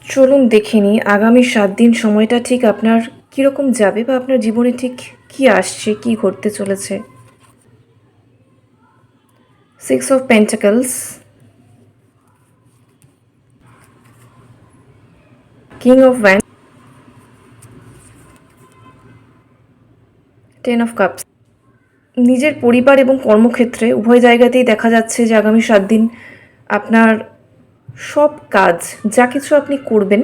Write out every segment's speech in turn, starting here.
চলুন দেখে নিই আগামী 7 দিন সময়টা ঠিক আপনার কীরকম যাবে বা আপনার জীবনে ঠিক কী আসছে, কী ঘটতে চলেছে। 6 of Pentacles, King of Wands, 10 of Cups। নিজের পরিবার এবং কর্মক্ষেত্রে উভয় জায়গাতেই দেখা যাচ্ছে যে আগামী 7 দিন আপনার সব কাজ যা কিছু আপনি করবেন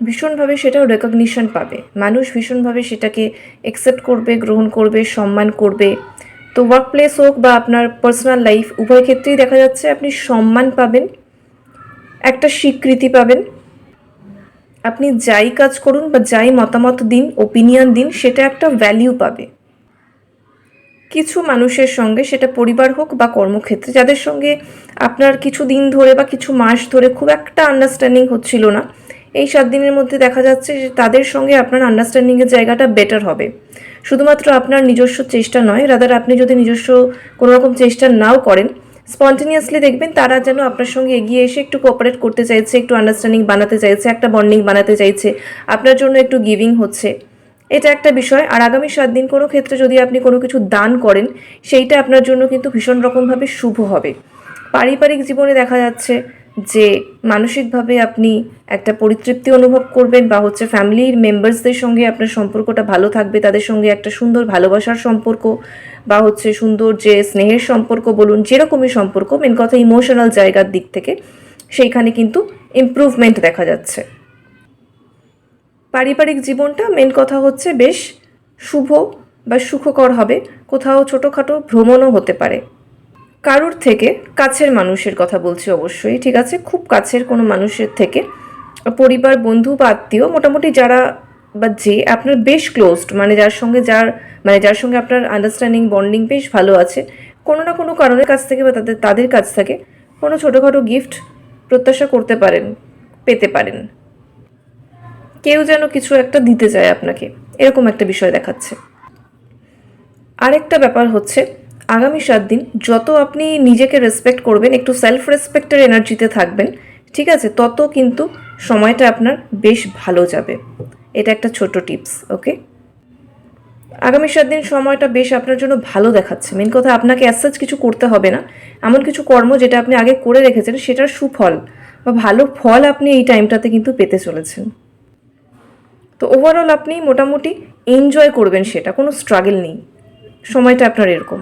ভীষণভাবে সেটাও রেকগনিশন পাবে। মানুষ ভীষণভাবে সেটাকে অ্যাকসেপ্ট করবে, গ্রহণ করবে, সম্মান করবে। তো ওয়ার্ক প্লেস হোক বা আপনার পার্সোনাল লাইফ, উভয় ক্ষেত্রেই দেখা যাচ্ছে আপনি সম্মান পাবেন, একটা স্বীকৃতি পাবেন। আপনি যাই কাজ করুন বা যাই মতামত দিন, ওপিনিয়ন দিন, সেটা একটা ভ্যালিউ পাবে। কিছু মানুষের সঙ্গে, সেটা পরিবার হোক বা কর্মক্ষেত্রে, যাদের সঙ্গে আপনার কিছু দিন ধরে বা কিছু মাস ধরে খুব একটা আন্ডারস্ট্যান্ডিং হচ্ছিল না, এই 7 দিনের মধ্যে দেখা যাচ্ছে যে তাদের সঙ্গে আপনার আন্ডারস্ট্যান্ডিংয়ের জায়গাটা বেটার হবে। শুধুমাত্র আপনার নিজস্ব চেষ্টা নয়, রাদার আপনি যদি নিজস্ব কোনো রকম চেষ্টা নাও করেন, স্পন্টেনিয়াসলি দেখবেন তারা যেন আপনার সঙ্গে এগিয়ে এসে একটু কোঅপারেট করতে চাইছে, একটু আন্ডারস্ট্যান্ডিং বানাতে চাইছে, একটা বন্ডিং বানাতে চাইছে, আপনার জন্য একটু গিভিং হচ্ছে। এটা একটা বিষয়। আর আগামী 7 দিন কোনো ক্ষেত্রে যদি আপনি কোনো কিছু দান করেন, সেইটা আপনার জন্য কিন্তু ভীষণ রকমভাবে শুভ হবে। পারিবারিক জীবনে দেখা যাচ্ছে যে মানসিকভাবে আপনি একটা পরিতৃপ্তি অনুভব করবেন, বা হচ্ছে ফ্যামিলির মেম্বার্সদের সঙ্গে আপনার সম্পর্কটা ভালো থাকবে, তাদের সঙ্গে একটা সুন্দর ভালোবাসার সম্পর্ক, বা হচ্ছে সুন্দর যে স্নেহের সম্পর্ক বলুন, যেরকমই সম্পর্ক, মেন কথা ইমোশনাল জায়গার দিক থেকে সেইখানে কিন্তু ইমপ্রুভমেন্ট দেখা যাচ্ছে। পারিবারিক জীবনটা মেন কথা হচ্ছে বেশ শুভ বা সুখকর হবে। কোথাও ছোটোখাটো ভ্রমণও হতে পারে। কারুর থেকে, কাছের মানুষের কথা বলছি অবশ্যই, ঠিক আছে, খুব কাছের কোনো মানুষের থেকে, পরিবার, বন্ধু বা আত্মীয়, মোটামুটি যারা বা যে আপনার বেশ ক্লোজড, মানে যার সঙ্গে আপনার আন্ডারস্ট্যান্ডিং বন্ডিং বেশ ভালো আছে, কোনো না কোনো কারণের কাছ থেকে বা তাদের কাছ থেকে কোনো ছোটোখাটো গিফট প্রত্যাশা করতে পারেন, পেতে পারেন। কেউ যেন কিছু একটা দিতে চায় আপনাকে, এরকম একটা বিষয় দেখাচ্ছে। আরেকটা ব্যাপার হচ্ছে আগামী 7 দিন যত আপনি নিজেকে রেসপেক্ট করবেন, একটু সেলফ রেসপেক্টের এনার্জিতে থাকবেন, ঠিক আছে, তত কিন্তু সময়টা আপনার বেশ ভালো যাবে। এটা একটা ছোট টিপস, ওকে। আগামী 7 দিন সময়টা বেশ আপনার জন্য ভালো দেখাচ্ছে। মেন কথা, আপনাকে অ্যাজ কিছু করতে হবে না। এমন কিছু কর্ম যেটা আপনি আগে করে রেখেছেন, সেটার সুফল বা ভালো ফল আপনি এই টাইমটাতে কিন্তু পেতে চলেছেন। তো ওভারঅল আপনি মোটামুটি এনজয় করবেন, সেটা কোনো স্ট্রাগল নেই, সময়টা আপনার এরকম।